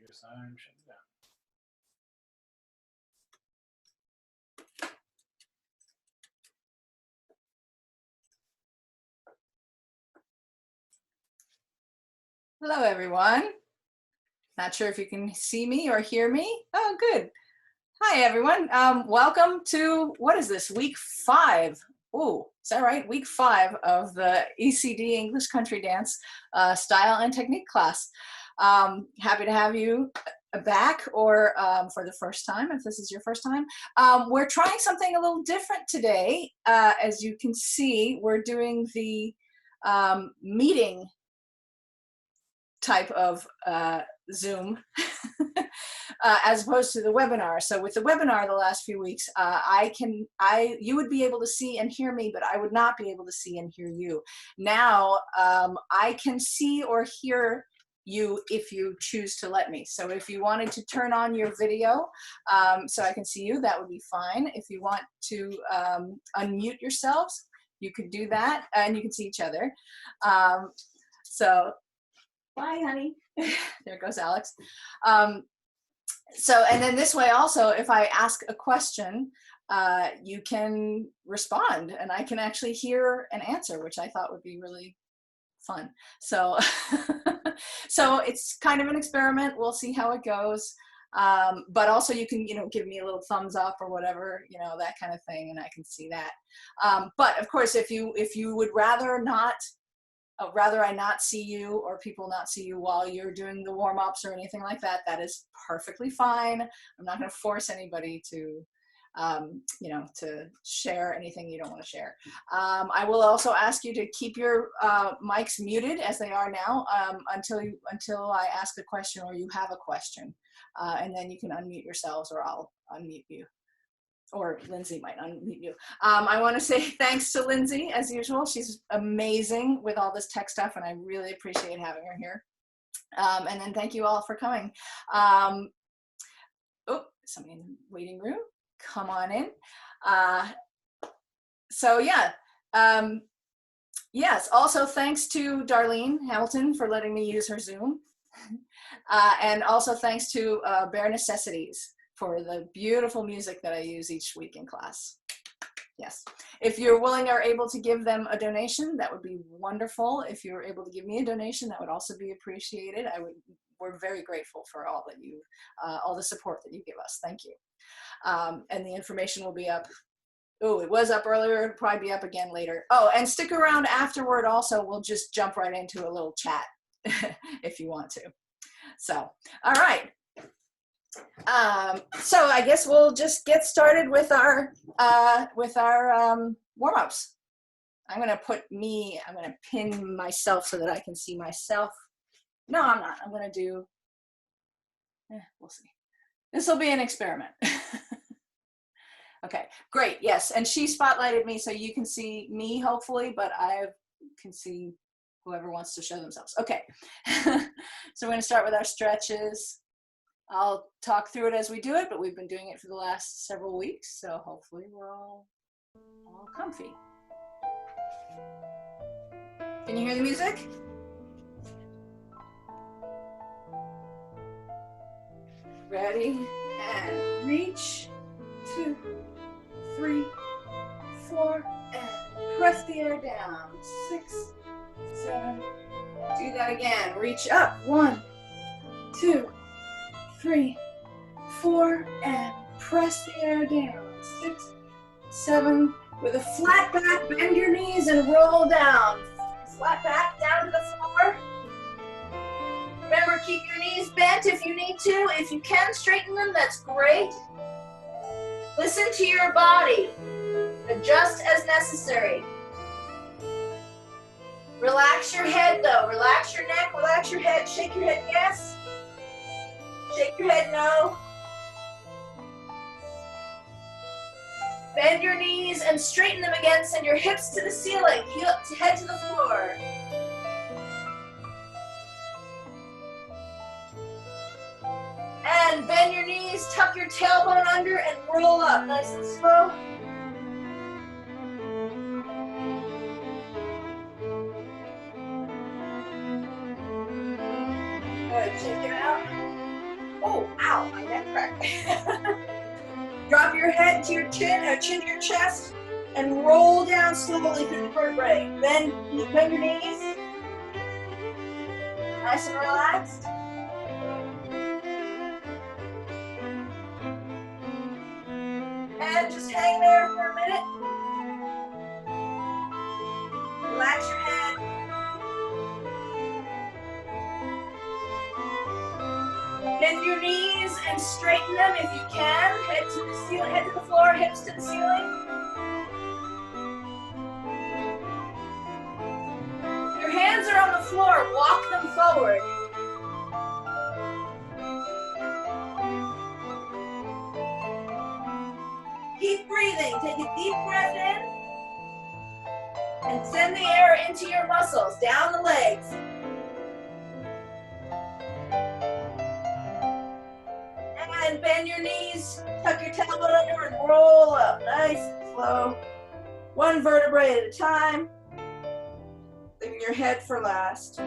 guess I'm shutting down. Hello, everyone. Not sure if you can see me or hear me. Oh, good. Hi, everyone. Welcome to, what is this, week 5? Oh, is that right? Week 5 of the ECD English Country Dance Style and Technique class. Happy to have you back, or for the first time, if this is your first time. We're trying something a little different today. As you can see, we're doing the meeting type of Zoom as opposed to the webinar. So with the webinar the last few weeks, you would be able to see and hear me, but I would not be able to see and hear you. Now I can see or hear you if you choose to let me. So if you wanted to turn on your video so I can see you, that would be fine. If you want to unmute yourselves, you could do that, and you can see each other. So bye, honey. There goes Alex. So, and then this way also, if I ask a question, you can respond and I can actually hear an answer, which I thought would be really fun. So, so it's kind of an experiment. We'll see how it goes. But also you can, give me a little thumbs up or whatever, that kind of thing, and I can see that. But of course, if you would rather I not see you, or people not see you while you're doing the warm-ups or anything like that, that is perfectly fine. I'm not going to force anybody to, to share anything you don't want to share. I will also ask you to keep your mics muted as they are now until I ask a question or you have a question, and then you can unmute yourselves, or I'll unmute you. Or Lindsay might unmute you. I want to say thanks to Lindsay, as usual. She's amazing with all this tech stuff, and I really appreciate having her here. And then thank you all for coming. Oh, somebody in the waiting room. Come on in. So yeah. Yes, also thanks to Darlene Hamilton for letting me use her Zoom. And also thanks to Bare Necessities for the beautiful music that I use each week in class. Yes. If you're willing or able to give them a donation, that would be wonderful. If you're able to give me a donation, that would also be appreciated. We're very grateful for all that all the support that you give us. Thank you. And the information will be up. Oh, it was up earlier. It'll probably be up again later. Oh, and stick around afterward also. We'll just jump right into a little chat if you want to. So, all right. So I guess we'll just get started with our warm-ups. I'm going to pin myself so that I can see myself. No, I'm not. I'm going to do, we'll see. This will be an experiment. Okay, great. Yes, and she spotlighted me so you can see me, hopefully, but I can see whoever wants to show themselves. Okay, so we're going to start with our stretches. I'll talk through it as we do it, but we've been doing it for the last several weeks, so hopefully we're all comfy. Can you hear the music? Ready, and reach, 2, 3, 4, and press the air down, 6, 7, do that again, reach up, 1, 2, 3, 4, and press the air down. 6, 7, with a flat back, bend your knees and roll down. Flat back down to the floor. Remember, keep your knees bent if you need to. If you can straighten them, that's great. Listen to your body. Adjust as necessary. Relax your head though. Relax your neck, relax your head. Shake your head, yes. Shake your head, no. Bend your knees and straighten them again. Send your hips to the ceiling, head to the floor. And bend your knees, tuck your tailbone under, and roll up nice and slow. Good, shake it out. Oh, ow, my neck cracked. Drop your head to your chin, or chin to your chest, and roll down slowly through the vertebrae. Bend your knees. Nice and relaxed. And just hang there for a minute. Relax your head. Bend your knees and straighten them if you can. Head to the ceiling, head to the floor, hips to the ceiling. Your hands are on the floor, walk them forward. Keep breathing, take a deep breath in. And send the air into your muscles, down the legs. And bend your knees, tuck your tailbone under and roll up, nice and slow. One vertebrae at a time. Leaving your head for last.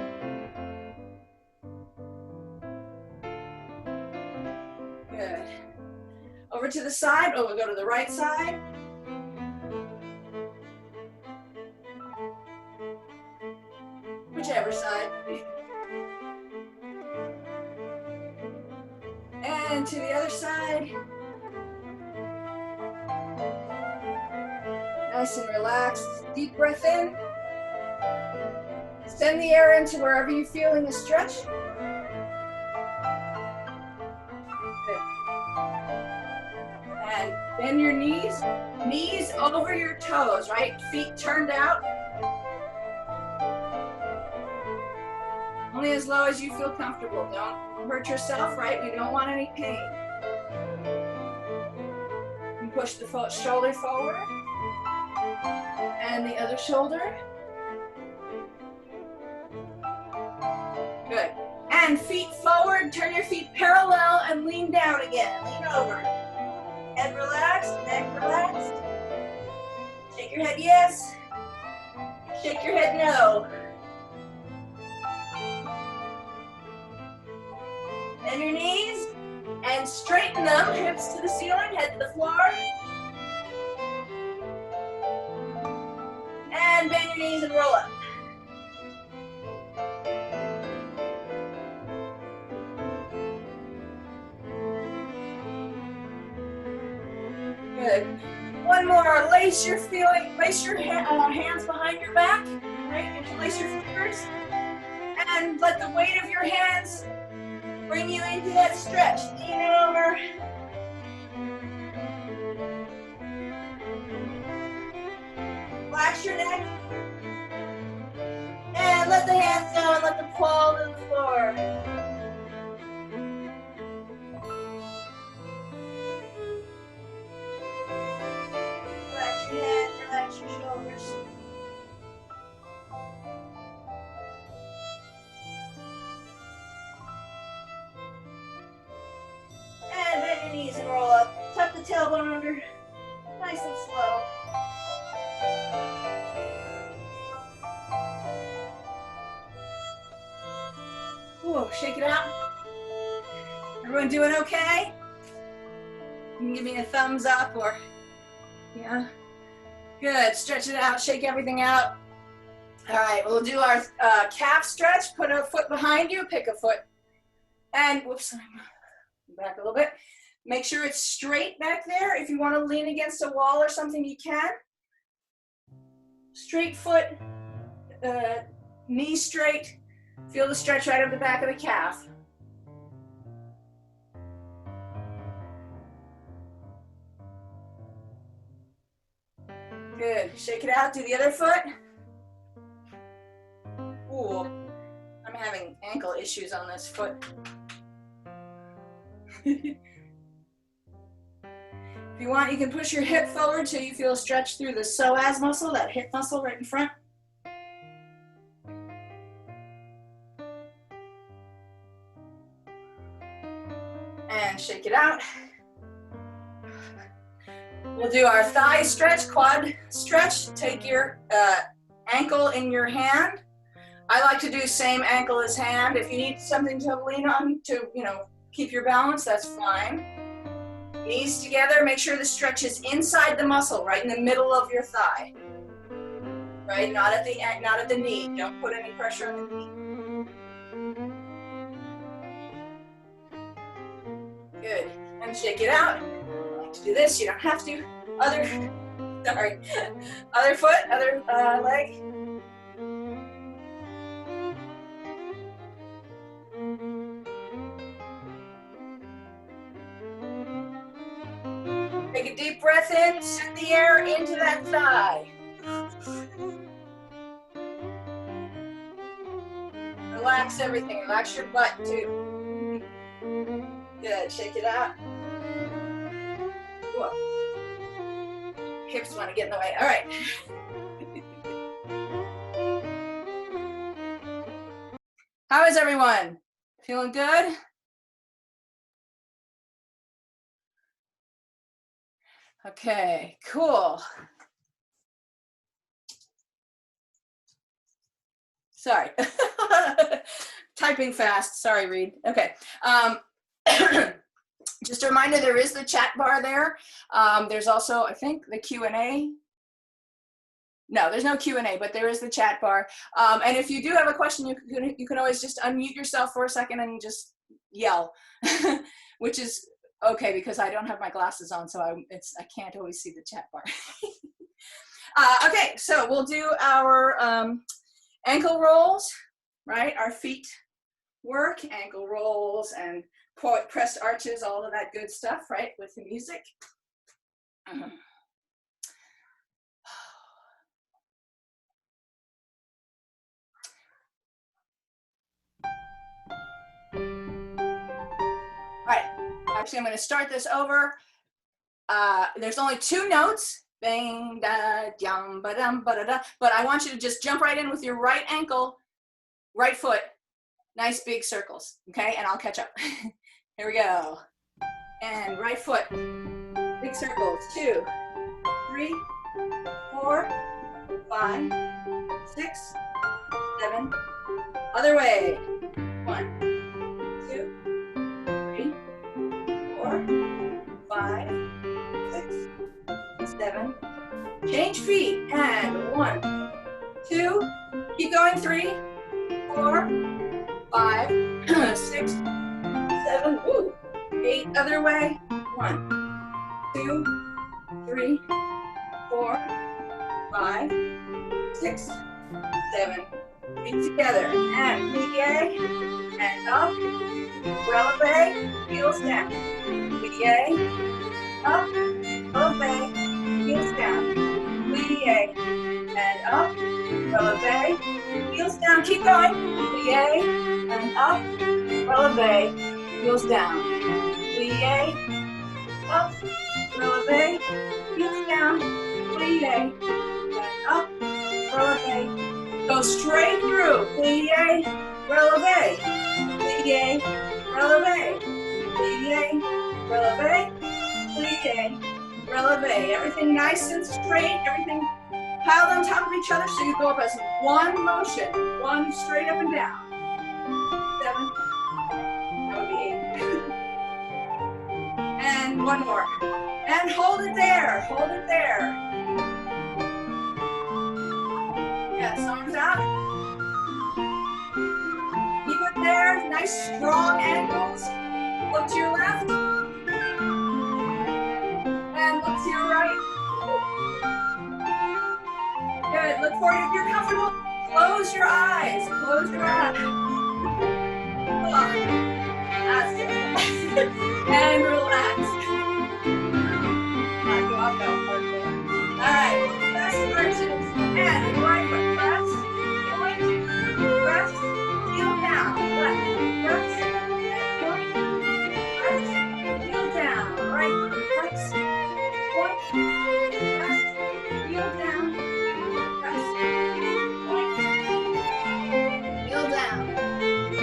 Good. Over to the side, we'll go to the right side. Whichever side. And to the other side. Nice and relaxed. Deep breath in. Send the air into wherever you're feeling a stretch. Good. And bend your knees. Knees over your toes, right? Feet turned out. Only as low as you feel comfortable. Don't hurt yourself, right? We don't want any pain. And push the shoulder forward. And the other shoulder. Good. And feet forward, turn your feet parallel and lean down again. Lean over. Head relaxed, neck relaxed. Shake your head yes. Shake your head no. Bend your knees and straighten them, hips to the ceiling, head to the floor. And bend your knees and roll up. Good. One more. Lace your hands behind your back. Right? Interlace your fingers. And let the weight of your hands bring you into that stretch. Lean over. Relax your neck. And let the hands go and let them fall to the floor. Relax your head, relax your shoulders. And bend your knees and roll up. Tuck the tailbone under. Nice and slow. Whoa, shake it out. Everyone doing okay? You can give me a thumbs up or, yeah. Good, stretch it out, shake everything out. All right, we'll do our calf stretch. Put a foot behind you, pick a foot. And, whoops, back a little bit. Make sure it's straight back there. If you want to lean against a wall or something, you can. Straight foot, knee straight. Feel the stretch right over the back of the calf. Good. Shake it out. Do the other foot. Ooh, I'm having ankle issues on this foot. If you want, you can push your hip forward so you feel a stretch through the psoas muscle, that hip muscle right in front. And shake it out. We'll do our thigh stretch, quad stretch. Take your ankle in your hand. I like to do same ankle as hand. If you need something to lean on to, keep your balance, that's fine. Knees together, make sure the stretch is inside the muscle, right in the middle of your thigh. Right, not at the knee. Don't put any pressure on the knee. Good, and shake it out. I like to do this, you don't have to. Other foot, other leg. Take a deep breath in, send the air into that thigh. Relax everything, relax your butt too. Good, shake it out. Whoa. Hips want to get in the way, all right. How is everyone? Feeling good? Okay, cool. Sorry, typing fast, sorry Reed. Okay, just a reminder, there is the chat bar there. There's also, I think, the Q&A. No, there's no Q&A, but there is the chat bar. And if you do have a question, you can always just unmute yourself for a second and just yell, which is okay because I don't have my glasses on, so I can't always see the chat bar. Okay, so we'll do our ankle rolls, right? Our feet work, ankle rolls and pressed arches, all of that good stuff, right? With the music. All right, actually I'm going to start this over. There's only 2 notes, bang, da, dum, ba, dum, ba, da, da, but I want you to just jump right in with your right ankle, right foot, nice big circles, okay? And I'll catch up. Here we go. And right foot, big circles, 2, 3, 4, 5, 6, 7, other way, 1, 2, 3, 4, 5, 6, 7, change feet, and 1, 2, keep going, 3, 4, 5, 6, 7, ooh, 8, other way, 1, 2, 3, 4, 5, 6, 7, feet together, and plie, and up, releve, heels down, plie, up, releve, heels down, plie, and up, releve, heels down, keep going, plie, and up, releve, heels down, plie, up, releve, heels down, plie, and up, releve, go straight through, plie, releve, plie, releve, plie, releve, plie, releve. Everything nice and straight, everything piled on top of each other so you go up as one motion, one straight up and down. 7, that would be 8. And one more. And hold it there, hold it there. Yes, arms out. Keep it there, nice strong ankles. Look to your left. And look to your right. Good, look forward. If you're comfortable, close your eyes. Close your eyes. That's it. And relax. All right, press arches. And right foot, press, point, press, heel down, left, press, point, press, heel down, right foot, press, point, press, heel down, press, point, heel down,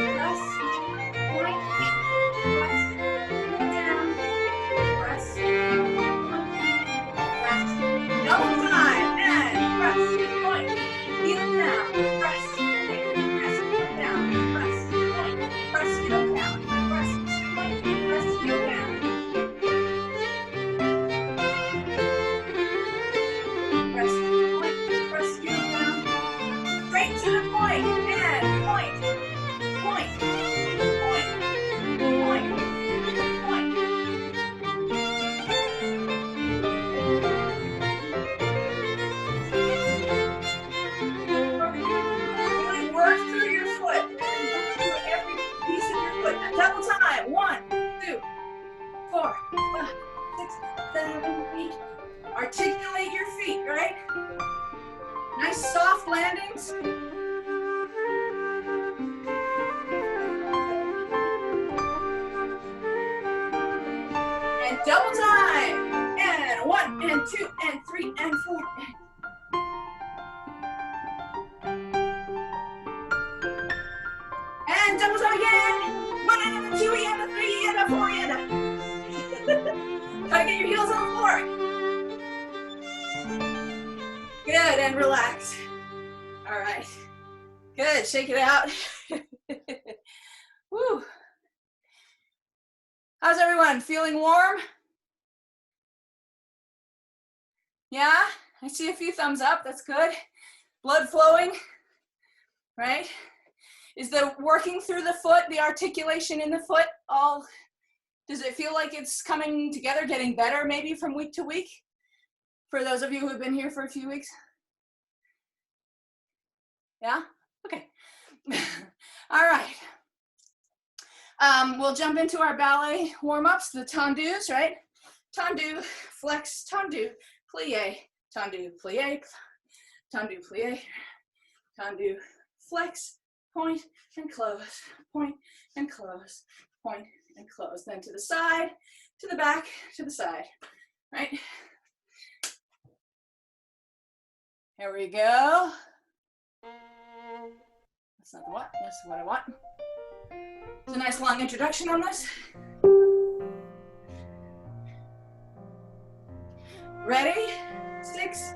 press, point, press, heel down, right? Nice soft landings. And double time. And 1 and 2 and 3 and 4. And double time again. 1 and a 2 and a 3 and a 4 and a. Try to get your heels on the floor. Good, and relax. All right. Good, shake it out. Woo. How's everyone? Feeling warm? Yeah, I see a few thumbs up, that's good. Blood flowing, right? Is the working through the foot, the articulation in the foot, does it feel like it's coming together, getting better maybe from week to week? For those of you who have been here for a few weeks? Yeah? Okay. All right. We'll jump into our ballet warm-ups, the tendus, right? Tendu, flex, tendu, plie, tendu, plie, tendu, plie, tendu, flex, point and close, point and close, point and close. Then to the side, to the back, to the side, right? Here we go. That's not the what, that's what I want. It's a nice long introduction on this. Ready? 6,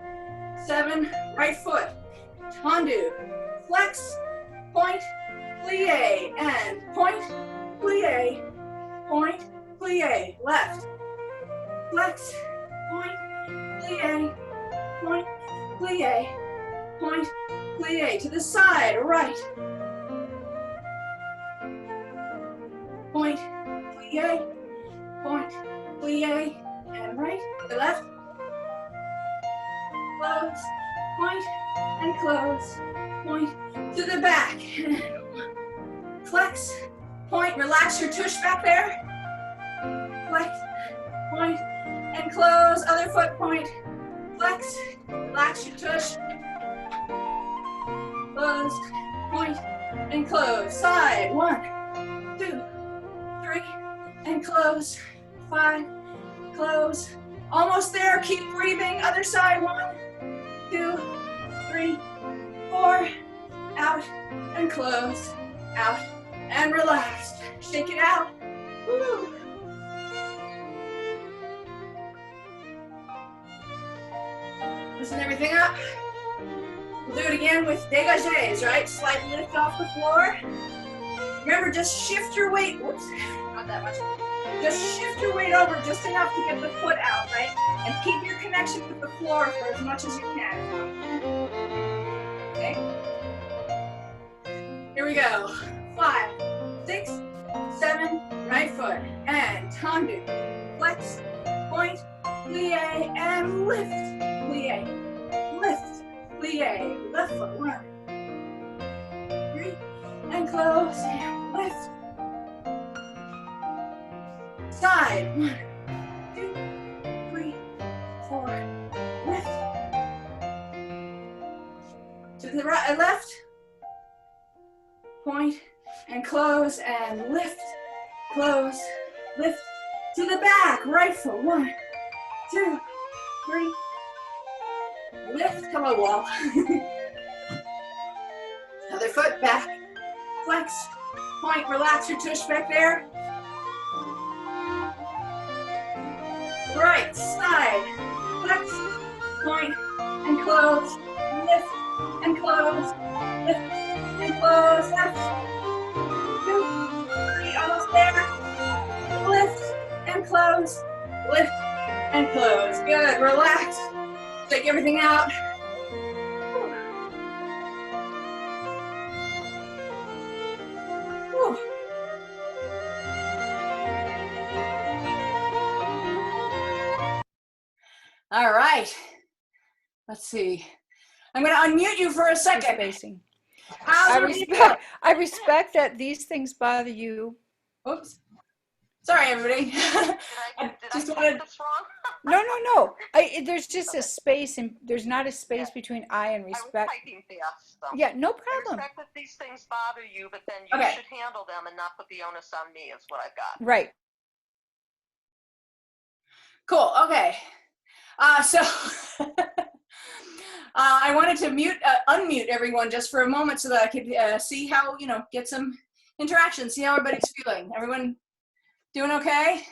7, right foot. Tendu, flex, point, plie, and point, plie, point, plie. Left, flex, point, plie, point, plie, point, plie. To the side, right. Point, plie, point, plie, and right. The left. Close, point, and close, point, to the back. Flex, point, relax your tush back there. Flex, point, and close, other foot point. Flex, relax your tush. Close, point, and close. Side, 1, 2, 3, and close. 5, close. Almost there, keep breathing. Other side, 1, 2, 3, 4, out, and close, out, and relax. Shake it out. Woo. Loosen everything up. We'll do it again with dégagés, right? Slight lift off the floor. Remember, just shift your weight. Whoops, not that much. Just shift your weight over just enough to get the foot out, right? And keep your connection with the floor for as much as you can. Okay? Here we go. 5, 6, 7, right foot. And tendu, flex, point, plie, and lift. Plie, lift, plie. Left foot, 1, 3, and close, and lift. Side, 1, 2, 3, 4, lift. To the right, left, point, and close, and lift, close, lift. To the back, right foot, 1, 2, 3, lift, come on, wall. Other foot, back, flex, point, relax your tush back there. Right side, flex, point, and close, lift, and close, lift, and close, left, 2, 3, almost there, lift, and close, lift, and close. Good, relax, shake everything out. Whew. All right, let's see. I'm going to unmute you for a second. Spacing. How's I respect that these things bother you. Oops. Sorry, everybody. Did I type this wrong? No. There's just a space, and there's not a space between I and I was respect. typing fast, though. Yeah, no I problem. respect that these things bother you, but then you Okay. should handle them and not put the onus on me, is what I've got. Right. Cool. Okay. So I wanted to unmute everyone just for a moment so that I could see how, get some interaction, see how everybody's feeling. Everyone doing okay?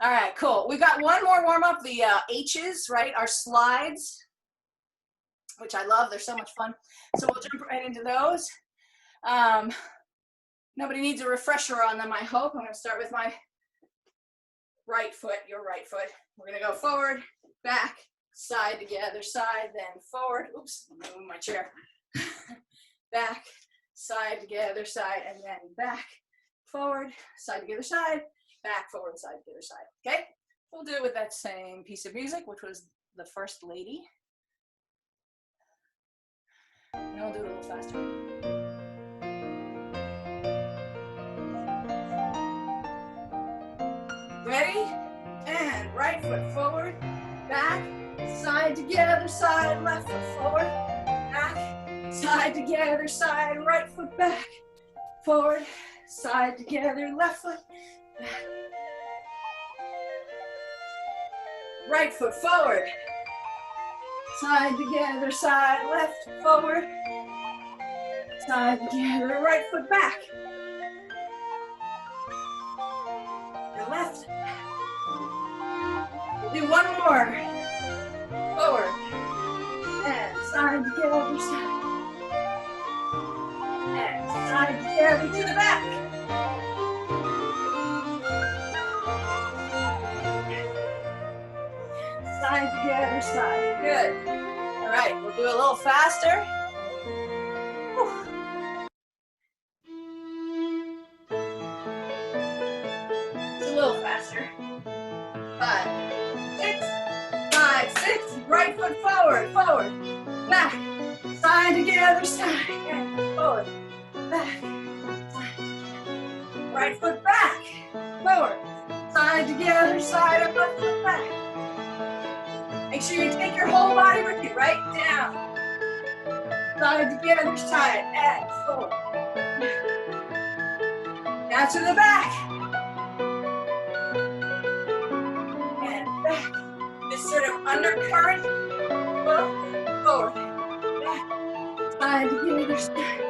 All right, cool. We got one more warm up, the H's, right? Our slides, which I love. They're so much fun. So we'll jump right into those. Nobody needs a refresher on them, I hope. I'm going to start with my right foot, your right foot. We're going to go forward, back, side together, side, then forward. Oops, I'm going to move my chair. Back, side together, side, and then back, forward, side together, side, back, forward, side together, side. Okay? We'll do it with that same piece of music, which was the First Lady. And we'll do it a little faster. Ready? And right foot forward, back, side together, side, left foot forward, back, side together, side, right foot back, forward, side together, left foot, back. Right foot forward, side together, side, left, forward, side together, right foot back, and left. We'll do one more. Forward. And side together, side. And side together to the back. Side together, side. Good. All right, we'll do a little faster. Whew. Just a little faster. 5, 6, 5, 6. Right foot forward, forward, back, side together, side, and forward, back, side. Right foot back, forward, side together, side, and left foot back. Make sure you take your whole body with you, right down. Side together, side, and forward. Now to the back. And back. This sort of undercurrent. Forward, back, side together, side.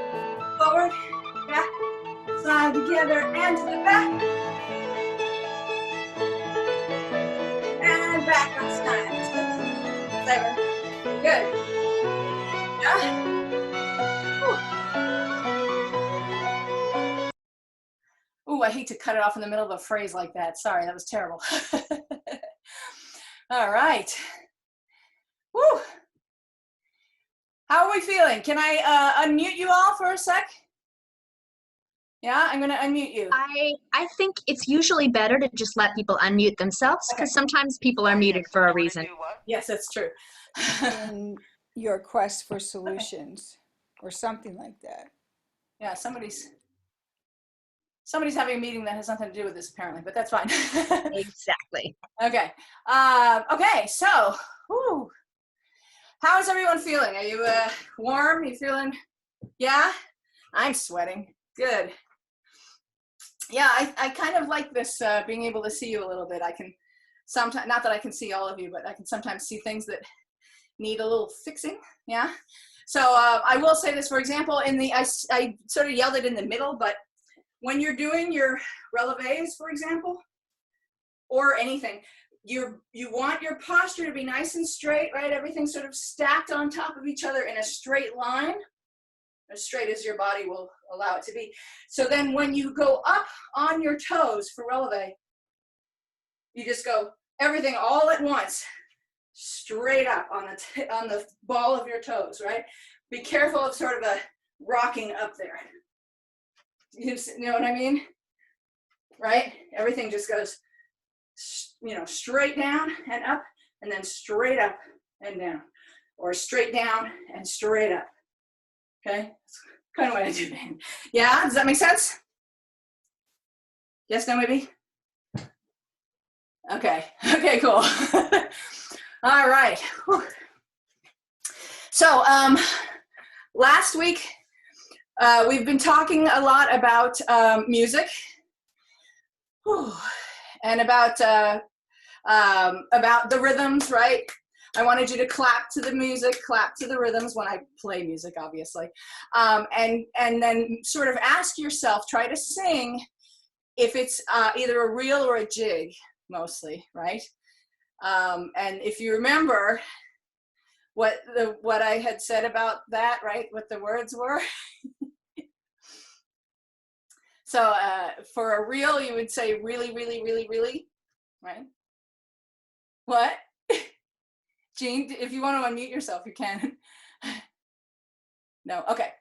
Forward, back, side together, and to the back. And back on side. 6, 7. Good. Yeah. Ooh, I hate to cut it off in the middle of a phrase like that. Sorry, that was terrible. All right. Woo. How are we feeling? Can I unmute you all for a sec? Yeah, I'm going to unmute you. I think it's usually better to just let people unmute themselves because sometimes people are muted for a reason. Yes, that's true. In your quest for solutions or something like that. Yeah, somebody's having a meeting that has nothing to do with this apparently, but that's fine. Exactly. Okay. Okay, so, whew. How is everyone feeling? Are you warm? Are you feeling, yeah? I'm sweating. Good. Yeah, I kind of like this, being able to see you a little bit. I can sometimes, not that I can see all of you, but I can sometimes see things that need a little fixing, yeah? So I will say this, for example, I sort of yelled it in the middle, but when you're doing your releves, for example, or anything, you want your posture to be nice and straight, right? Everything sort of stacked on top of each other in a straight line, as straight as your body will allow it to be. So then when you go up on your toes for releve, you just go everything all at once, straight up on the ball of your toes, right? Be careful of sort of a rocking up there. You know what I mean? Right? Everything just goes, straight down and up, and then straight up and down, or straight down and straight up. Okay? That's kind of what I do then. Yeah? Does that make sense? Yes, no, maybe? Okay. Okay, cool. All right. Whew. So last week, we've been talking a lot about music. Whew. And about the rhythms, right? I wanted you to clap to the music, clap to the rhythms when I play music, obviously. And then sort of ask yourself, try to sing if it's either a reel or a jig, mostly, right? And if you remember what I had said about that, right? What the words were. So for a reel, you would say really, really, really, really, right? What? Jean, if you want to unmute yourself, you can. No, okay.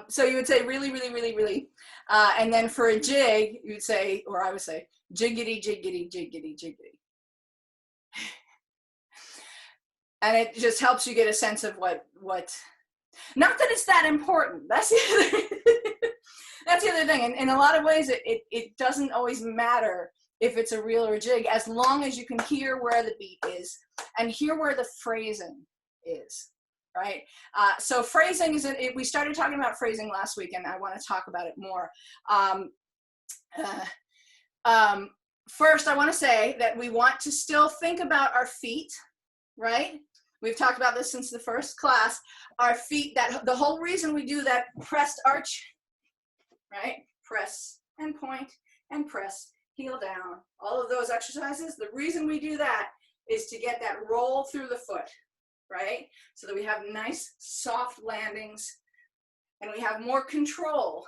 So you would say really, really, really, really. And then for a jig, you would say, or I would say, jiggity, jiggity, jiggity, jiggity. And it just helps you get a sense of what, not that it's that important. That's the other, that's the other thing. And in a lot of ways, it doesn't always matter if it's a reel or a jig, as long as you can hear where the beat is and hear where the phrasing is, right? So phrasing is, we started talking about phrasing last week, and I want to talk about it more. First, I want to say that we want to still think about our feet, right? We've talked about this since the first class. Our feet, that the whole reason we do that pressed arch, right? Press and point and press, heel down, all of those exercises. The reason we do that is to get that roll through the foot, right? So that we have nice soft landings and we have more control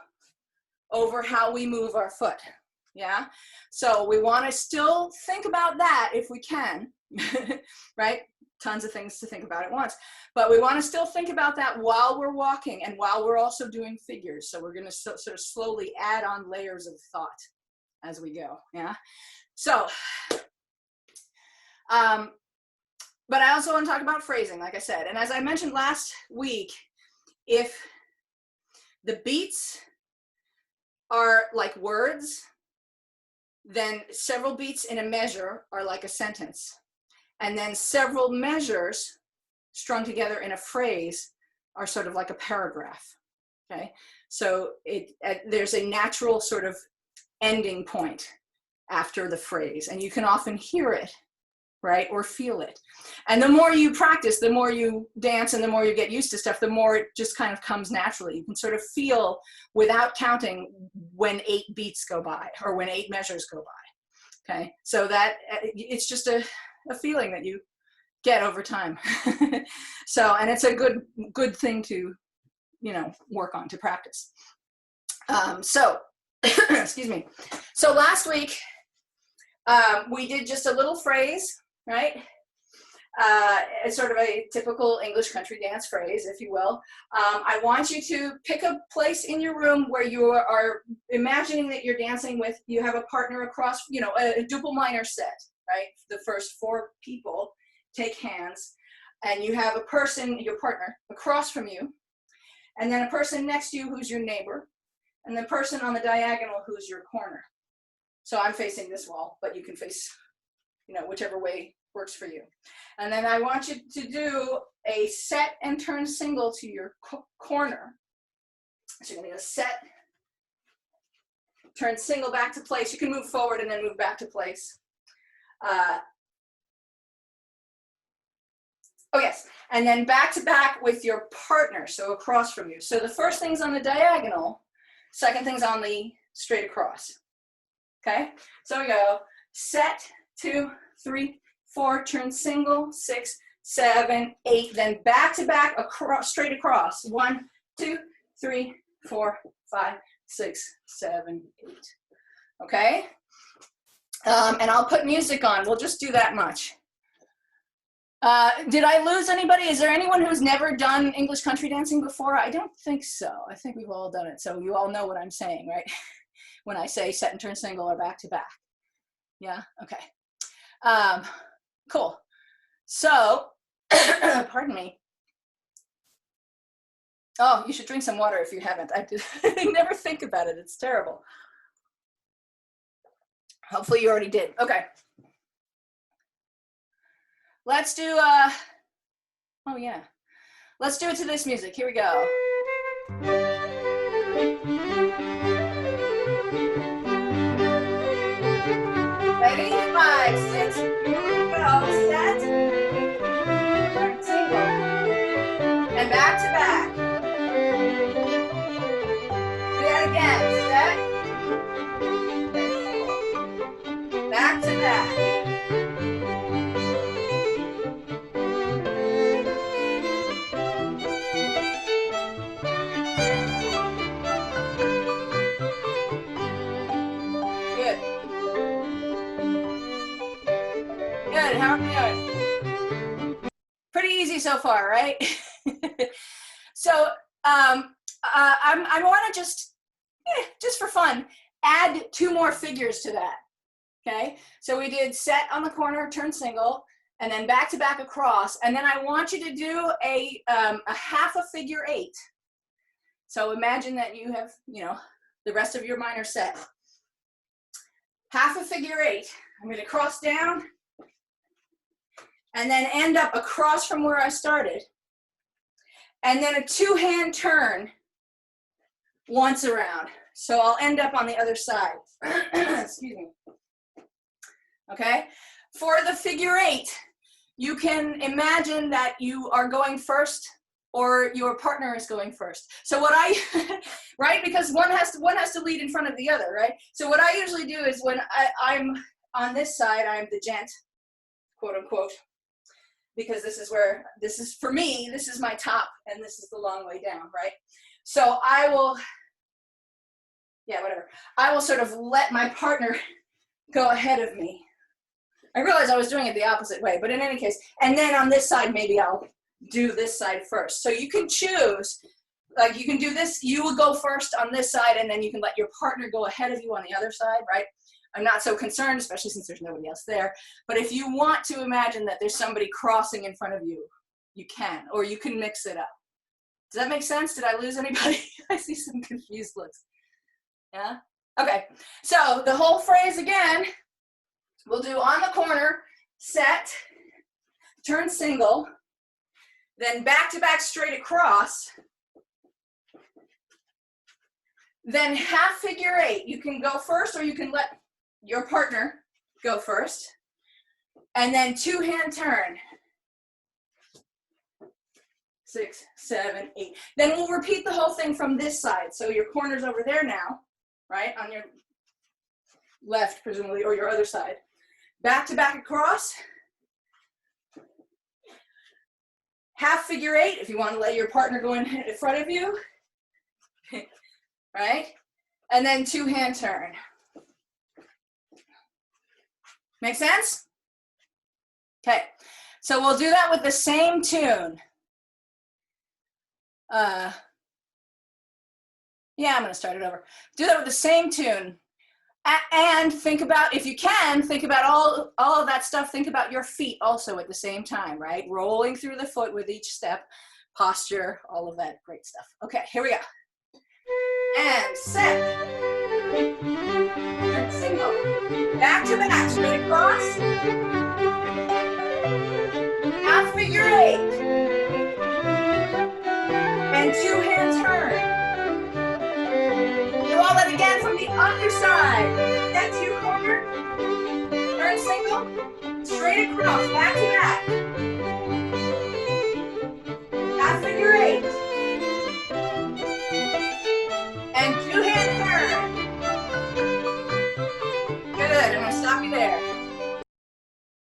over how we move our foot, yeah? So we want to still think about that if we can, right? Tons of things to think about at once, but we want to still think about that while we're walking and while we're also doing figures. So we're going to sort of slowly add on layers of thought as we go, yeah? So, but I also want to talk about phrasing, like I said, and as I mentioned last week, if the beats are like words, then several beats in a measure are like a sentence. And then several measures strung together in a phrase are sort of like a paragraph, okay? So there's a natural sort of ending point after the phrase, and you can often hear it, right, or feel it. And the more you practice, the more you dance, and the more you get used to stuff, the more it just kind of comes naturally. You can sort of feel without counting when 8 beats go by or when 8 measures go by, okay? So that it's just a feeling that you get over time. So, and it's a good thing to, you know, work on, to practice. So, excuse me. So last week, we did just a little phrase, right? It's sort of a typical English country dance phrase, if you will. I want you to pick a place in your room where you are imagining that you're dancing with, you have a partner across, you know, a double minor set, right? The first 4 people take hands, and you have a person, your partner, across from you, and then a person next to you who's your neighbor, and the person on the diagonal who's your corner. So I'm facing this wall, but you can face, you know, whichever way works for you. And then I want you to do a set and turn single to your corner. So you're going to go set, turn single back to place. You can move forward and then move back to place. Oh yes, and then back to back with your partner, so across from you. So the first thing's on the diagonal, second thing's on the straight across. Okay, so we go set, 2, 3, 4, turn single, 6, 7, 8, then back to back, across, straight across. 1, 2, 3, 4, 5, 6, 7, 8. Okay, and I'll put music on. We'll just do that much. Did I lose anybody? Is there anyone who's never done English country dancing before? I don't think so. I think we've all done it. So you all know what I'm saying, right? When I say set and turn single or back to back. Yeah, okay. Cool. So, pardon me. Oh, you should drink some water if you haven't. I never think about it. It's terrible. Hopefully you already did. Okay. let's do, oh yeah. Let's do it to this music. Here we go. Ready? 5, 6, go, set, turn single, and back to back. Do that again, set, back to back. Good, how are we doing? Pretty easy so far, right? So I want to just for fun, add 2 more figures to that, okay? So we did set on the corner, turn single, and then back to back across, and then I want you to do a half a figure 8. So imagine that you have, you know, the rest of your minor set. Half a figure 8. I'm going to cross down, and then end up across from where I started. And then a 2-hand turn once around. So I'll end up on the other side. Excuse me. Okay? For the figure 8, you can imagine that you are going first or your partner is going first. So what I, right? Because one has to lead in front of the other, right? So what I usually do is when I'm on this side, I'm the gent, quote unquote. Because this is for me, this is my top and this is the long way down, right? So I will, yeah, whatever. I will sort of let my partner go ahead of me. I realized I was doing it the opposite way, but in any case, and then on this side, maybe I'll do this side first. So you can choose, like you can do this, you will go first on this side and then you can let your partner go ahead of you on the other side, right? I'm not so concerned, especially since there's nobody else there. But if you want to imagine that there's somebody crossing in front of you, you can, or you can mix it up. Does that make sense? Did I lose anybody? I see some confused looks. Yeah? Okay, so the whole phrase again, we'll do on the corner, set, turn single, then back to back straight across, then half figure 8. You can go first or you can let your partner go first, and then 2-hand turn. 6, 7, 8. Then we'll repeat the whole thing from this side. So your corner's over there now, right? On your left, presumably, or your other side. Back to back across. Half figure 8, if you want to let your partner go in front of you. Right? And then 2-hand turn. Make sense? Okay, so we'll do that with the same tune. Yeah, I'm gonna start it over. Do that with the same tune. And think about, if you can, think about all of that stuff. Think about your feet also at the same time, right? Rolling through the foot with each step, posture, all of that great stuff. Okay, here we go. And set. Turn single. Back to back, straight across. Half figure 8. And 2-hand turn. Do all that again from the other side. Set to your corner. Turn single. Straight across, back to back. Half figure 8. And 2-hand turn. Good, I'm gonna stop you there.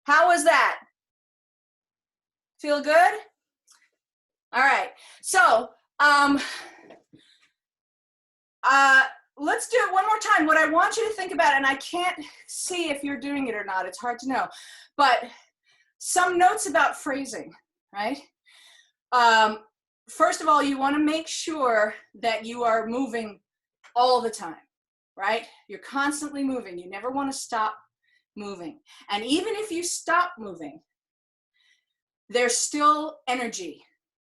How was that? Feel good? All right, so let's do it one more time. What I want you to think about, and I can't see if you're doing it or not, it's hard to know, but some notes about phrasing, right? First of all, you want to make sure that you are moving all the time, right? You're constantly moving. You never want to stop moving. And even if you stop moving, there's still energy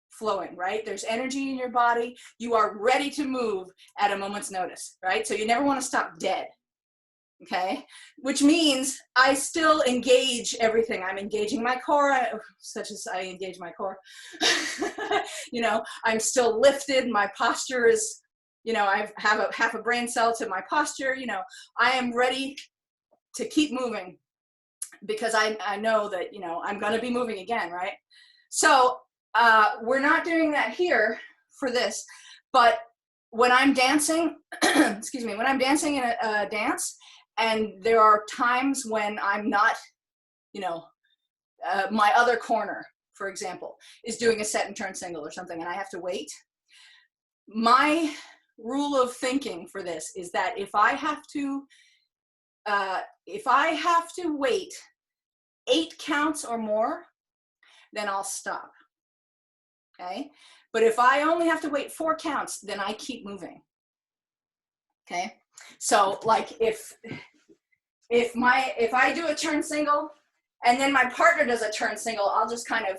flowing, right? There's energy in your body. You are ready to move at a moment's notice, right? So you never want to stop dead. okay? Which means I still engage everything. I'm engaging my core, such as I engage my core. You know, I'm still lifted, my posture is, you know, I have half a brain cell to my posture, you know, I am ready to keep moving because I know that, you know, I'm gonna be moving again, right? So we're not doing that here for this, but when I'm dancing, excuse me, when I'm dancing in a dance, and there are times when I'm not, you know, my other corner, for example, is doing a set and turn single or something, and I have to wait. My rule of thinking for this is that if I have to wait 8 counts or more, then I'll stop. Okay, but if I only have to wait 4 counts, then I keep moving. Okay, so like if I do a turn single and then my partner does a turn single, I'll just kind of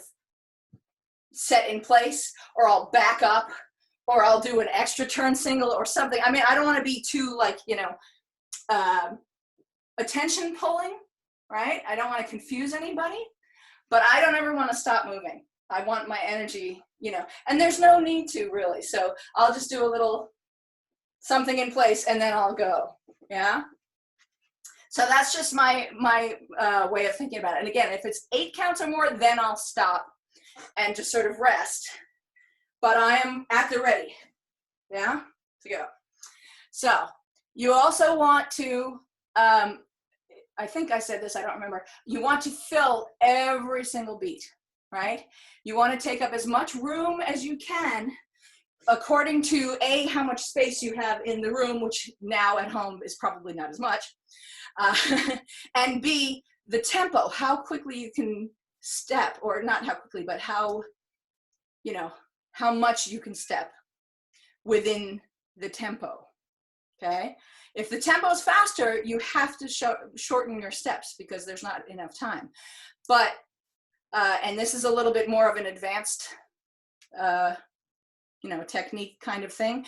set in place, or I'll back up, or I'll do an extra turn single or something. I mean, I don't want to be too, like, you know, attention pulling, right? I don't want to confuse anybody, but I don't ever want to stop moving. I want my energy, you know, and there's no need to really. So I'll just do a little something in place and then I'll go, yeah? So that's just my way of thinking about it. And again, if it's 8 counts or more, then I'll stop and just sort of rest. But I am at the ready, yeah, to go. So you also want to, I think I said this, I don't remember. You want to fill every single beat, right? You want to take up as much room as you can according to A, how much space you have in the room, which now at home is probably not as much. And B, the tempo, how quickly you can step, or not how quickly, but how, you know, how much you can step within the tempo, okay? If the tempo is faster, you have to shorten your steps because there's not enough time. But, and this is a little bit more of an advanced, you know, technique kind of thing.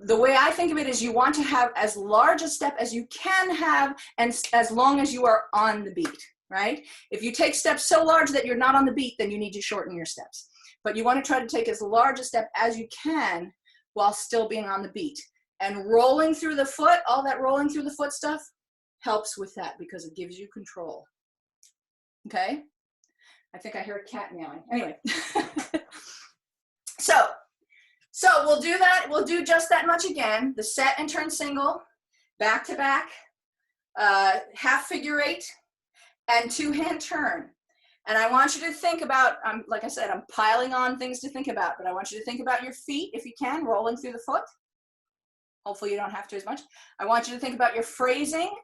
The way I think of it is you want to have as large a step as you can have, and as long as you are on the beat, right? If you take steps so large that you're not on the beat, then you need to shorten your steps. But you want to try to take as large a step as you can while still being on the beat. And rolling through the foot, all that rolling through the foot stuff helps with that because it gives you control. Okay? I think I heard a cat meowing. Anyway. So we'll do that. We'll do just that much again. The set and turn single, back to back, half figure 8, and 2-hand turn. And I want you to think about, like I said, I'm piling on things to think about, but I want you to think about your feet, if you can, rolling through the foot. Hopefully you don't have to as much. I want you to think about your phrasing,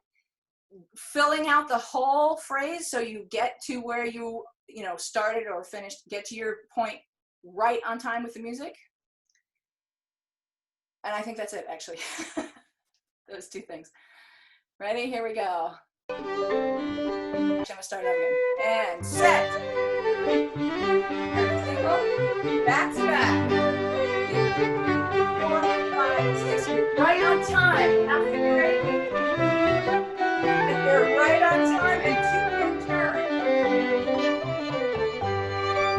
filling out the whole phrase so you get to where you know, started or finished, get to your point right on time with the music. And I think that's it, actually. Those 2 things. Ready? Here we go. I'm gonna start over again. And set. Single. Back to back. 4, 5, 6. You're right on time. Half figure 8. And you're right on time and 2-hand turn.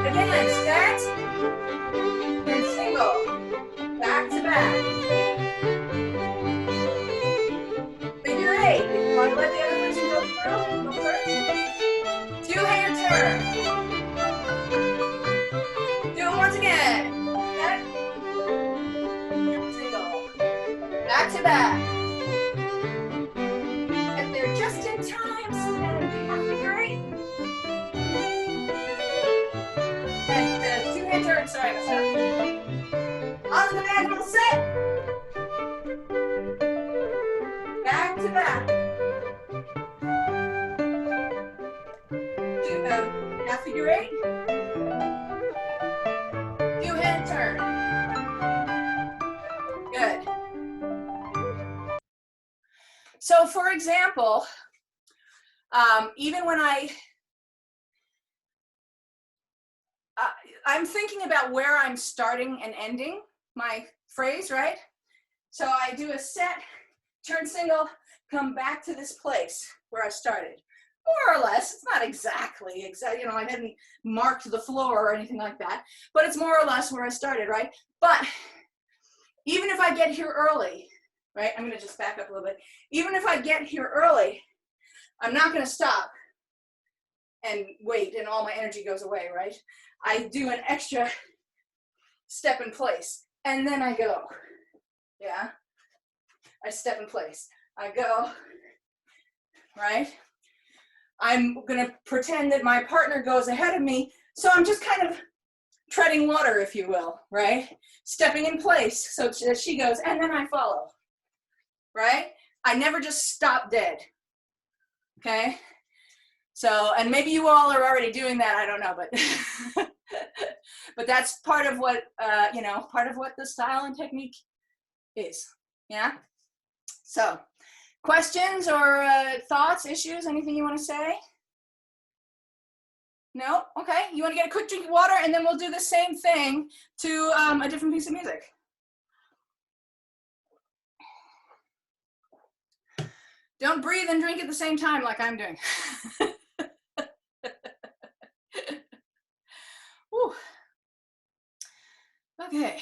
Again, set. And single. Back to back. Figure 8. If you want to let the other person go through, go first. 2-hand turn. Do it once again. Set. Single. Back to back. If they're just in time, and half figure 8. And 2-hand turn. Sorry, I messed up. On the back, we'll set. Back to back. Half figure 8. 2-hand turn. Good. So for example, even when I'm thinking about where I'm starting and ending my phrase, right? So I do a set turn single, come back to this place where I started. More or less, it's not exactly, you know, I hadn't marked the floor or anything like that, but it's more or less where I started, right? But even if I get here early, right, I'm gonna just back up a little bit. Even if I get here early, I'm not gonna stop and wait and all my energy goes away, right? I do an extra step in place and then I go, yeah? I step in place, I go, right? I'm gonna pretend that my partner goes ahead of me, so I'm just kind of treading water, if you will, right? Stepping in place so that she goes, and then I follow, right? I never just stop dead, okay? So, and maybe you all are already doing that, I don't know, but but that's part of what, you know, part of what the style and technique is, yeah? So, questions or thoughts, issues, anything you want to say? No? Okay. You want to get a quick drink of water and then we'll do the same thing to a different piece of music. Don't breathe and drink at the same time like I'm doing. Whew. Okay.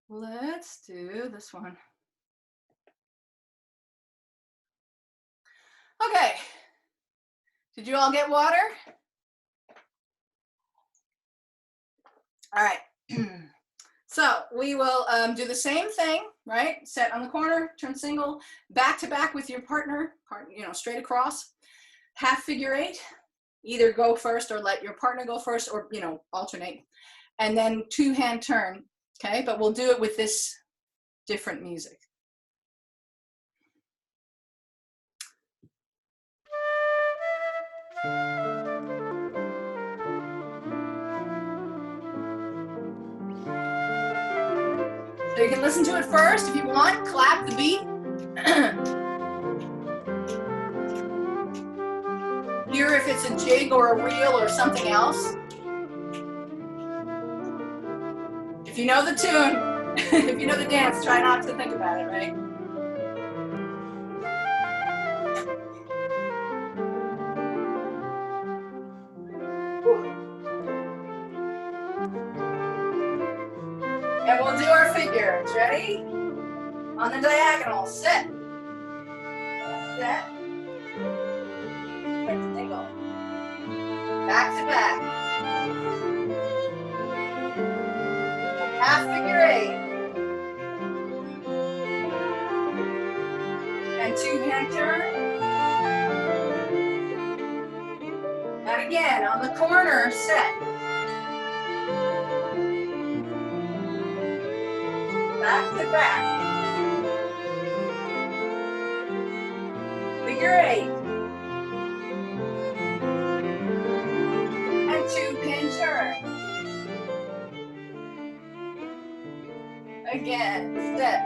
Let's do this one. Okay. Did you all get water? All right. So we will do the same thing, right? Set on the corner, turn single, back to back with your partner, you know, straight across, half figure eight. Either go first or let your partner go first, or, you know, alternate. And then two hand turn, okay? But we'll do it with this different music. So you can listen to it first if you want, clap the beat. Hear if it's a jig or a reel or something else. If you know the tune, if you know the dance, try not to think about it, right? And we'll do our figures. Ready? On the diagonal. Set. Set. Single. Back to back. Half figure eight. And two hand turn. And again, on the corner, set. Back to back. Figure eight. And two pin turn. Again, step.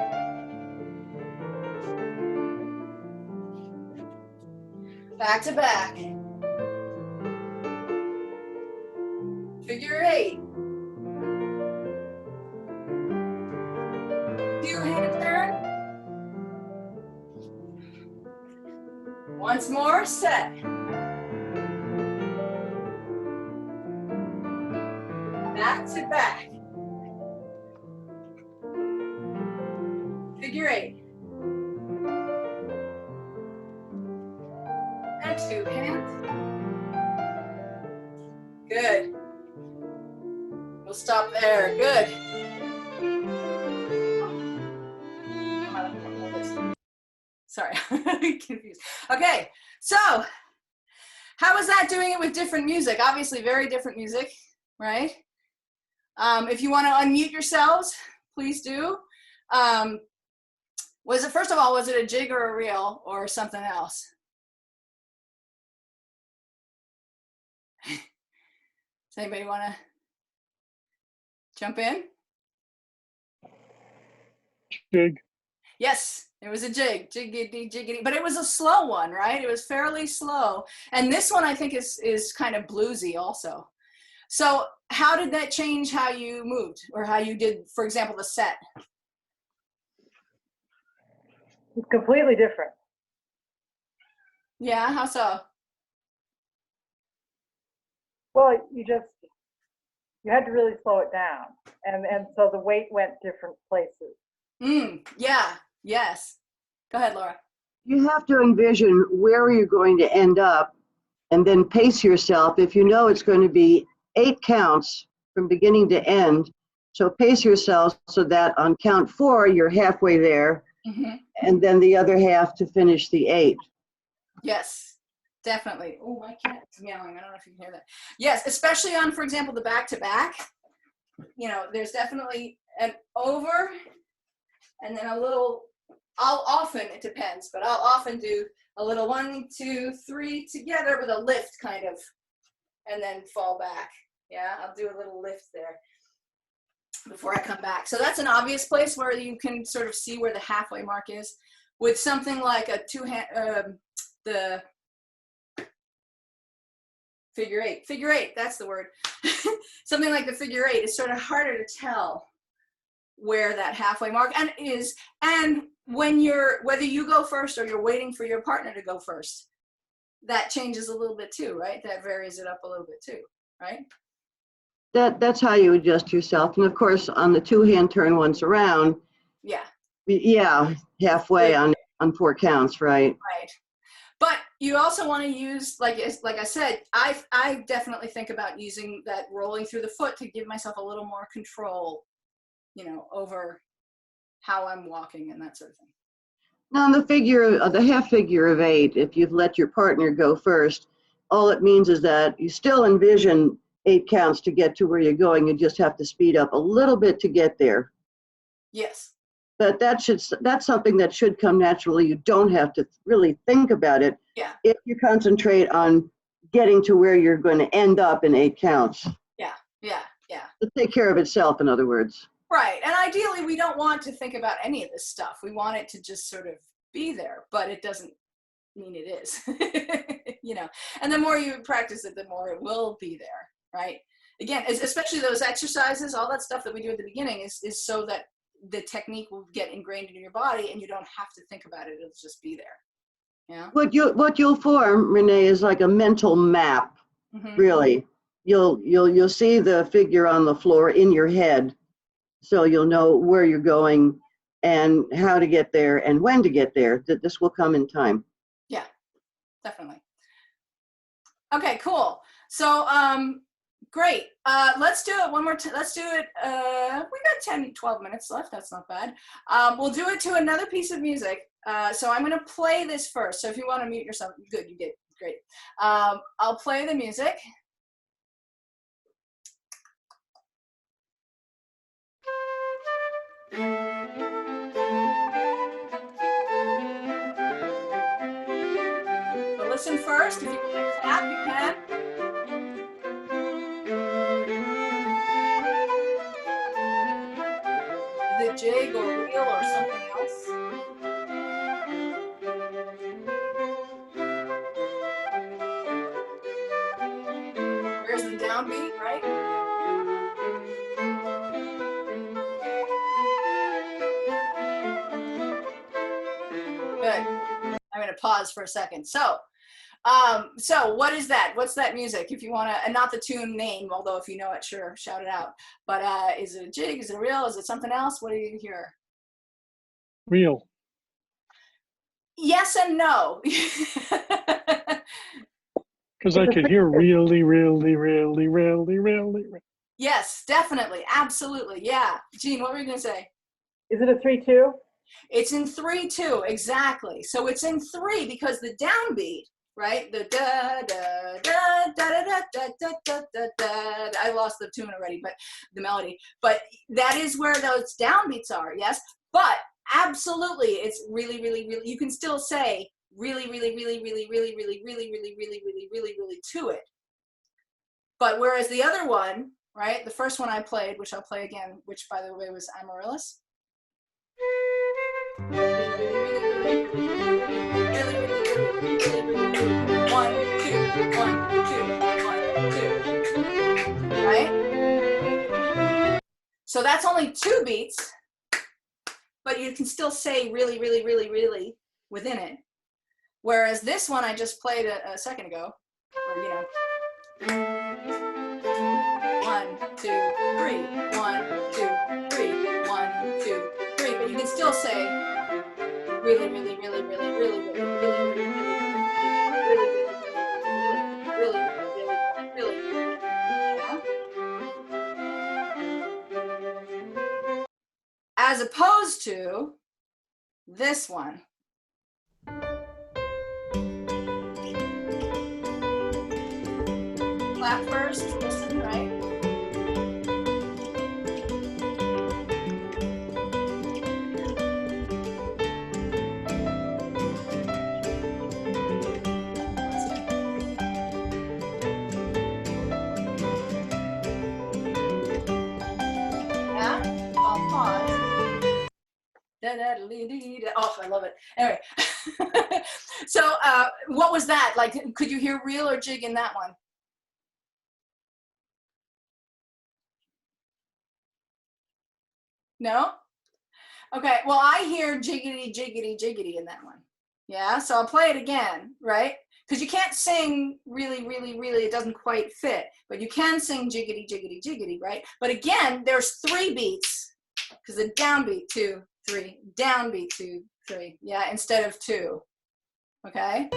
Back to back. Figure eight. Two hand turn. Once more, set. Back to back. Figure eight. And two hands. Good. We'll stop there. Good. Sorry, confused. Okay, so how was that doing it with different music? Obviously very different music, right? If you want to unmute yourselves, please do. Was it, first of all, was it a jig or a reel or something else? Does anybody want to jump in? Jig. Yes, it was a jig, jiggity, jiggity, but it was a slow one, right? It was fairly slow. And this one I think is kind of bluesy also. So how did that change how you moved or how you did, for example, the set? It's completely different. Yeah, how so? Well, you had to really slow it down. And so the weight went different places. Yeah, yes. Go ahead, Laura. You have to envision where you're going to end up and then pace yourself. If you know it's going to be 8 counts from beginning to end, so pace yourself so that on count 4, you're halfway there, and then the other half to finish the 8. Yes, definitely. Oh, my cat is meowing. I don't know if you can hear that. Yes, especially on, for example, the back-to-back. You know, there's definitely an over and then a little, it depends, but I'll often do a little 1, 2, 3 together with a lift kind of, and then fall back. Yeah, I'll do a little lift there before I come back. So that's an obvious place where you can sort of see where the halfway mark is. With something like a the figure eight, that's the word. Something like the figure 8 is sort of harder to tell where that halfway mark is, and when whether you go first or you're waiting for your partner to go first, that changes a little bit too, right? That varies it up a little bit too, right? That's how you adjust yourself. And of course, on the 2-hand turn once around, yeah, halfway on 4 counts, right? Right. But you also want to use, like I said, I definitely think about using that rolling through the foot to give myself a little more control, you know, over how I'm walking and that sort of thing. Now, the half figure of 8, if you've let your partner go first, all it means is that you still envision 8 counts to get to where you're going. You just have to speed up a little bit to get there. Yes. But that's something that should come naturally. You don't have to really think about it. Yeah. If you concentrate on getting to where you're going to end up in 8 counts. Yeah. To take care of itself, in other words. Right. And ideally, we don't want to think about any of this stuff. We want it to just sort of be there, but it doesn't mean it is, you know. And the more you practice it, the more it will be there, right? Again, especially those exercises, all that stuff that we do at the beginning is so that the technique will get ingrained in your body and you don't have to think about it. It'll just be there. Yeah. What you'll form, Renee, is like a mental map, really. You'll see the figure on the floor in your head, so you'll know where you're going and how to get there and when to get there. That this will come in time. Yeah, definitely. Okay, cool. So great. Let's do it one more time. Let's do it. We got 10, 12 minutes left. That's not bad. We'll do it to another piece of music. So I'm going to play this first. So if you want to mute yourself, good, you did. Great. I'll play the music. So listen first. If you want to clap, you can. Is it jig or reel or something else? Where's the downbeat, right? Good. I'm going to pause for a second. So what is that? What's that music? If you want to, and not the tune name, although if you know it, sure, shout it out. But is it a jig? Is it a reel? Is it something else? What do you hear? Reel. Yes and no. Because I could hear really. Yes, definitely. Absolutely. Yeah. Jean, what were you going to say? Is it a 3/2? It's in 3/2, exactly. So it's in 3 because the downbeat, right? The da da da da da da da da da da. I lost the tune already, but the melody. But that is where those downbeats are, yes. But absolutely, it's really. You can still say really to it. But whereas the other one, right? The first one I played, which I'll play again, which by the way was Amaryllis. One, two, 1, 2, 1, 2. So that's only 2 beats, but you can still say really, really, really, really within it. Whereas this one I just played a second ago, or, you know, 1, 2, 3, 1, 2, 3, 1, 2, 3, but you can still say really, really, really, really, really, really, really, really, really, as opposed to this one. Clap first, listen, right? Yeah, I'll pause. Oh, I love it. Anyway, so what was that? Like, could you hear reel or jig in that one? No? Okay, well, I hear jiggity, jiggity, jiggity in that one. Yeah, so I'll play it again, right? Because you can't sing really, really, really, it doesn't quite fit, but you can sing jiggity, jiggity, jiggity, right? But again, there's 3 beats, because the downbeat, 2, 3, downbeat, 2, 3, yeah, instead of 2, okay?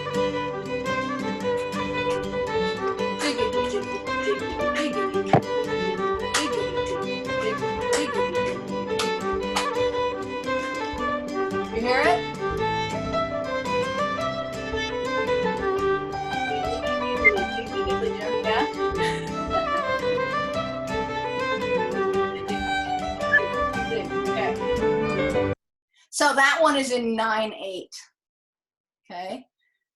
Jiggity, jiggity, jiggity, jiggity, jiggity, jiggity, jiggity, jiggity. You hear it? Yeah? Okay. So that one is in 9/8. Okay.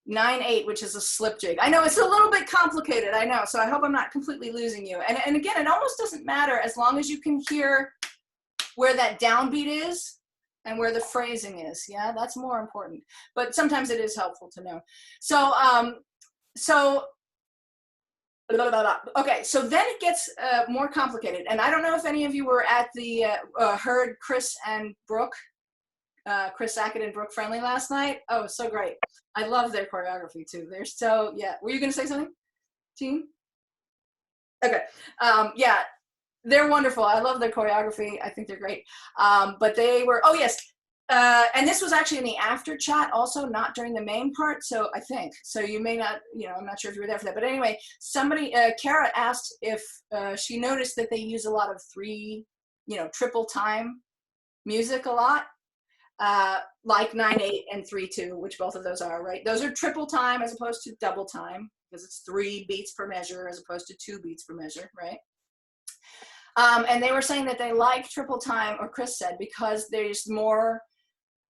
9/8, which is a slip jig. I know it's a little bit complicated, I know, so I hope I'm not completely losing you. And again, it almost doesn't matter as long as you can hear where that downbeat is and where the phrasing is. Yeah, that's more important. But sometimes it is helpful to know. So, okay, so then it gets more complicated. And I don't know if any of you were at the, heard Chris and Brooke, Chris Sackett and Brooke Friendly last night. Oh, so great. I love their choreography too. They're so, yeah. Were you gonna say something, team? Okay, yeah, they're wonderful. I love their choreography. I think they're great. But they were, oh yes, and this was actually in the after chat also, not during the main part, so I think. So you may not, you know, I'm not sure if you were there for that. But anyway, somebody, Kara asked if she noticed that they use a lot of 3, you know, triple time music a lot. Like 9/8 and 3/2, which both of those are, right? Those are triple time as opposed to double time, because it's 3 beats per measure as opposed to 2 beats per measure, right? And they were saying that they like triple time, or Chris said, because there's more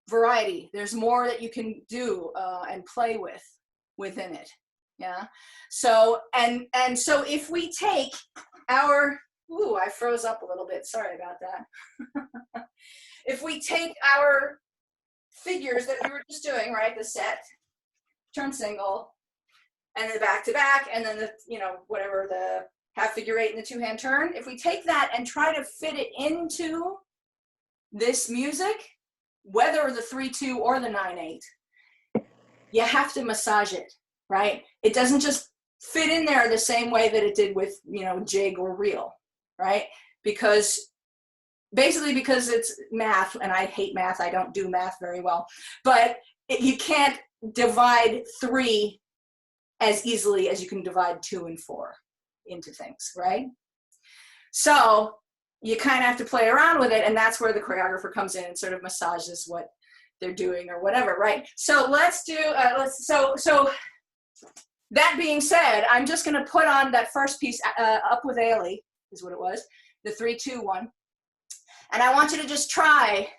variety. There's more that you can do and play with within it. Yeah. So and so if we take our, ooh, I froze up a little bit. Sorry about that. If we take our figures that we were just doing, right, the set, turn single, and the back to back, and then the, you know, whatever, the half figure 8 and the 2-hand turn, if we take that and try to fit it into this music, whether the 3/2 or the 9/8, you have to massage it, right? It doesn't just fit in there the same way that it did with, you know, jig or reel, right? Because basically because it's math, and I hate math, I don't do math very well, but you can't divide 3 as easily as you can divide 2 and 4 into things, right? So you kind of have to play around with it, and that's where the choreographer comes in and sort of massages what they're doing or whatever, right? So let's do, so that being said, I'm just gonna put on that first piece, Up With Ailey is what it was, the 3/2 one. And I want you to just try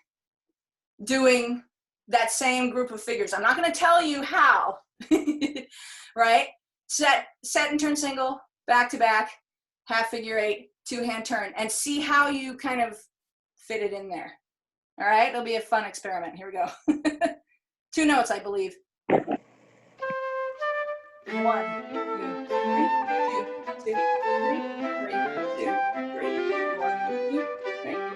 doing that same group of figures. I'm not going to tell you how, right? Set and turn single, back to back, half figure 8, 2-hand turn, and see how you kind of fit it in there. All right, it'll be a fun experiment. Here we go. 2 notes, I believe. 1, 2, 3, 2, 2, 3, 3, 2, 3, 1, 2, 3.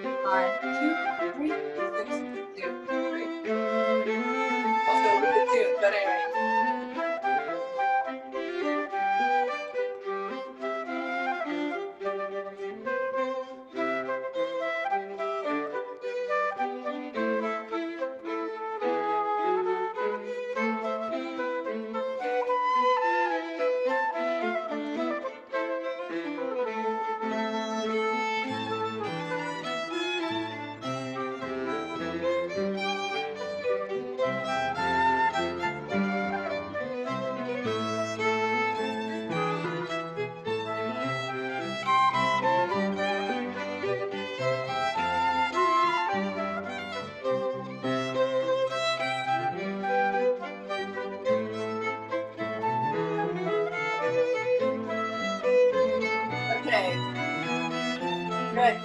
Good.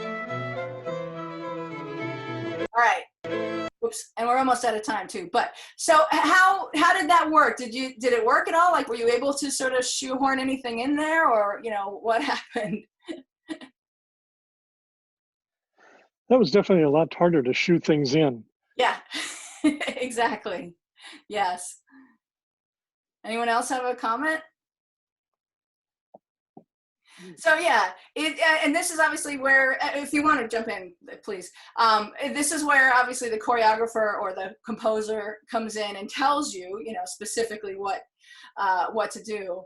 All right. Oops. And we're almost out of time too. But so how did that work? Did it work at all? Like, were you able to sort of shoehorn anything in there, or, you know, what happened? That was definitely a lot harder to shoot things in. Yeah, exactly. Yes. Anyone else have a comment? So yeah, and this is obviously where, if you want to jump in, please. This is where obviously the choreographer or the composer comes in and tells you, you know, specifically what to do,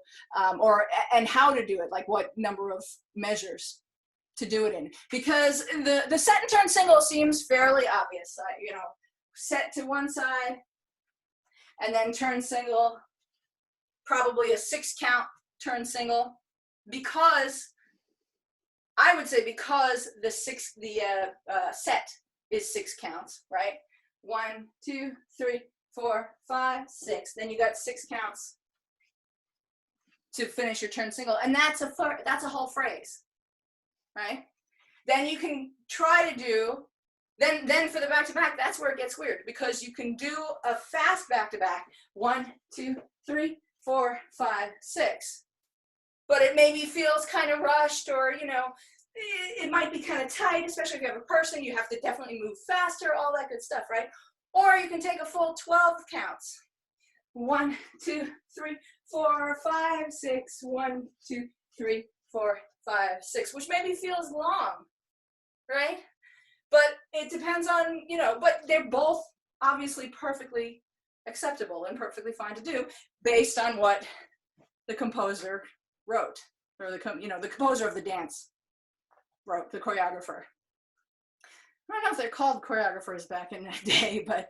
and how to do it, like what number of measures to do it in. Because the set and turn single seems fairly obvious. You know, set to one side, and then turn single, probably a 6-count turn single. Because I would say because the set is 6 counts, right? 1, 2, 3, 4, 5, 6. Then you got 6 counts to finish your turn single, and that's a whole phrase, right? Then you can try to do then for the back to back. That's where it gets weird, because you can do a fast back to back, 1, 2, 3, 4, 5, 6. But it maybe feels kind of rushed, or, you know, it might be kind of tight, especially if you have a person, you have to definitely move faster, all that good stuff, right? Or you can take a full 12 counts. 1, 2, 3, 4, 5, 6, 1, 2, 3, 4, 5, 6, which maybe feels long, right? But it depends on, you know, but they're both obviously perfectly acceptable and perfectly fine to do based on what the composer wrote, or the composer of the dance wrote, the choreographer. I don't know if they're called choreographers back in that day, but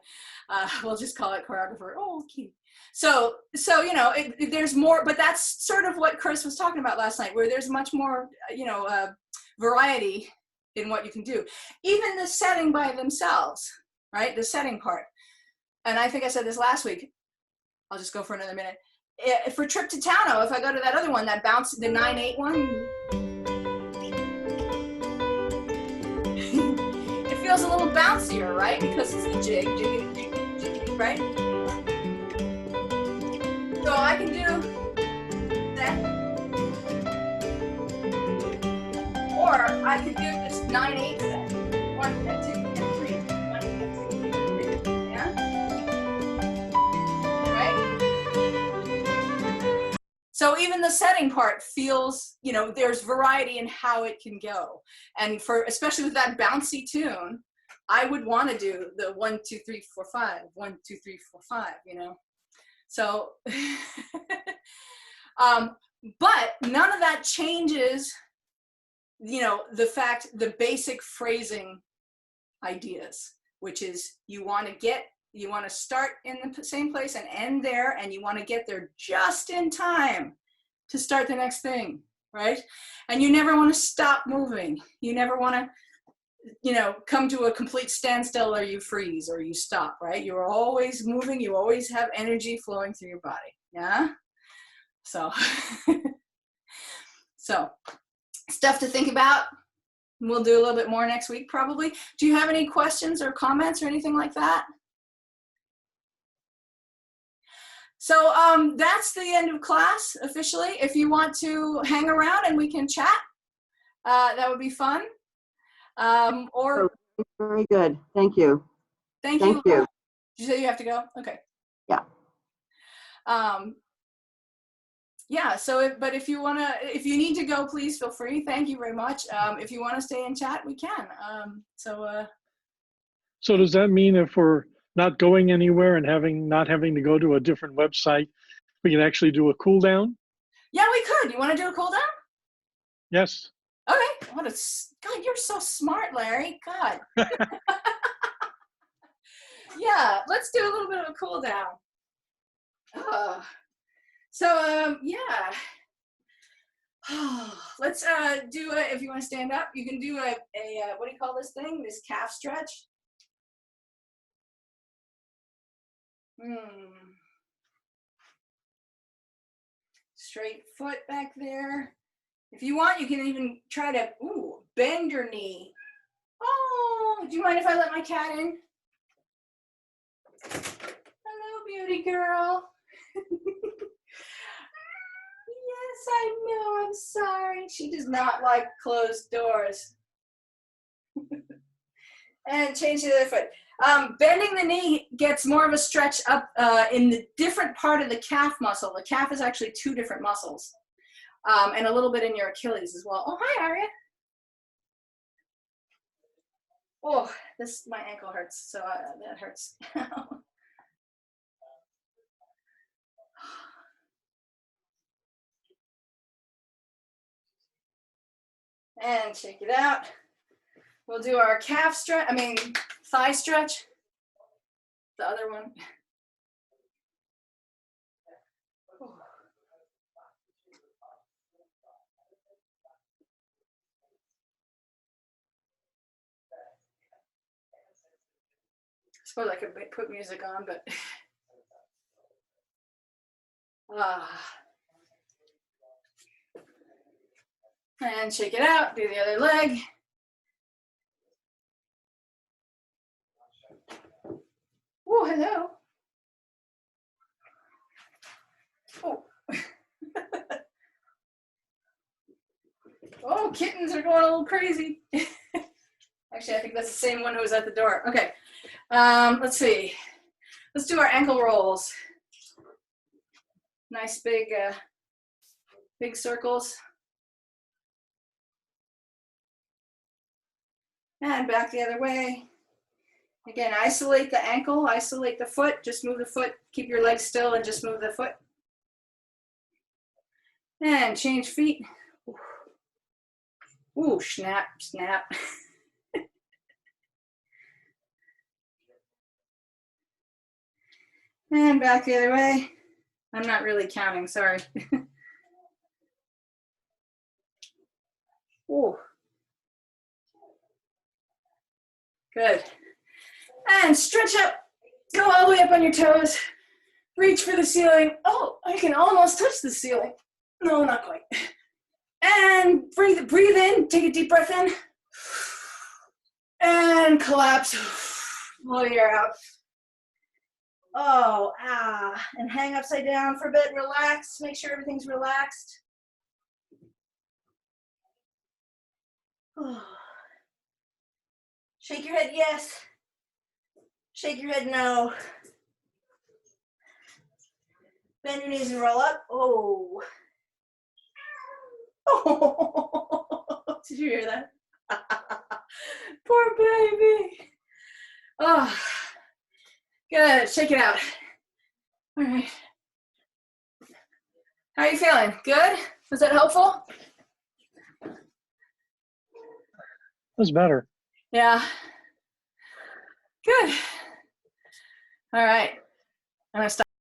we'll just call it choreographer. Oh, cute. So you know, there's more, but that's sort of what Chris was talking about last night, where there's much more, you know, variety in what you can do. Even the setting by themselves, right? The setting part. And I think I said this last week. I'll just go for another minute. For Trip to Towno, if I go to that other one, that bounce, the 9/8 one, it feels a little bouncier, right? Because it's the jig, jiggity, jiggity, jiggity, right? So I can do that, or I could do this 9/8 set. 1 and 2 and 3. 1 and 2 and 3. Yeah. So even the setting part feels, you know, there's variety in how it can go. And especially with that bouncy tune, I would want to do the 1, 2, 3, 4, 5, 1, 2, 3, 4, 5, you know? So, but none of that changes, you know, the basic phrasing ideas, which is you want to start in the same place and end there, and you want to get there just in time to start the next thing, right? And you never want to stop moving. You never want to, you know, come to a complete standstill, or you freeze or you stop, right? You're always moving. You always have energy flowing through your body, yeah? So, so stuff to think about. We'll do a little bit more next week, probably. Do you have any questions or comments or anything like that? So that's the end of class officially. If you want to hang around and we can chat, that would be fun. Or Very good. Thank you. Thank you. You. Did you say you have to go? Okay. Yeah. Yeah. So, but if you need to go, please feel free. Thank you very much. If you want to stay and chat, we can. So does that mean if we're not going anywhere and not having to go to a different website, we can actually do a cool down? Yeah, we could. You want to do a cool down? Yes. Okay. God, you're so smart, Larry. God. Yeah, let's do a little bit of a cool down. Yeah. Let's do if you want to stand up, you can do a what do you call this thing? This calf stretch. Straight foot back there. If you want, you can even try to bend your knee. Oh, do you mind if I let my cat in? Hello, beauty girl. Yes, I know, I'm sorry. She does not like closed doors. And change to the other foot. Bending the knee gets more of a stretch up in the different part of the calf muscle. The calf is actually 2 different muscles. And a little bit in your Achilles as well. Oh, hi, Aria. Oh, my ankle hurts, so that hurts. And shake it out. We'll do our calf stretch, thigh stretch. The other one. I suppose I could put music on, but and shake it out, do the other leg. Oh, hello. Oh. Oh, kittens are going a little crazy. Actually, I think that's the same one who was at the door. Okay, let's see. Let's do our ankle rolls. Nice big, big circles. And back the other way. Again, isolate the ankle, isolate the foot, just move the foot, keep your legs still and just move the foot. And change feet. Ooh, snap, snap. And back the other way. I'm not really counting, sorry. Ooh. Good. And stretch up. Go all the way up on your toes. Reach for the ceiling. Oh, I can almost touch the ceiling. No, not quite. And breathe in. Take a deep breath in. And collapse. Blow your air out. Oh, and hang upside down for a bit. Relax. Make sure everything's relaxed. Oh. Shake your head, yes. Shake your head, no. Bend your knees and roll up. Oh. Oh. Did you hear that? Poor baby. Oh. Good. Shake it out. All right. How are you feeling? Good? Was that helpful? That's better. Yeah. Good. All right. I'm going to stop.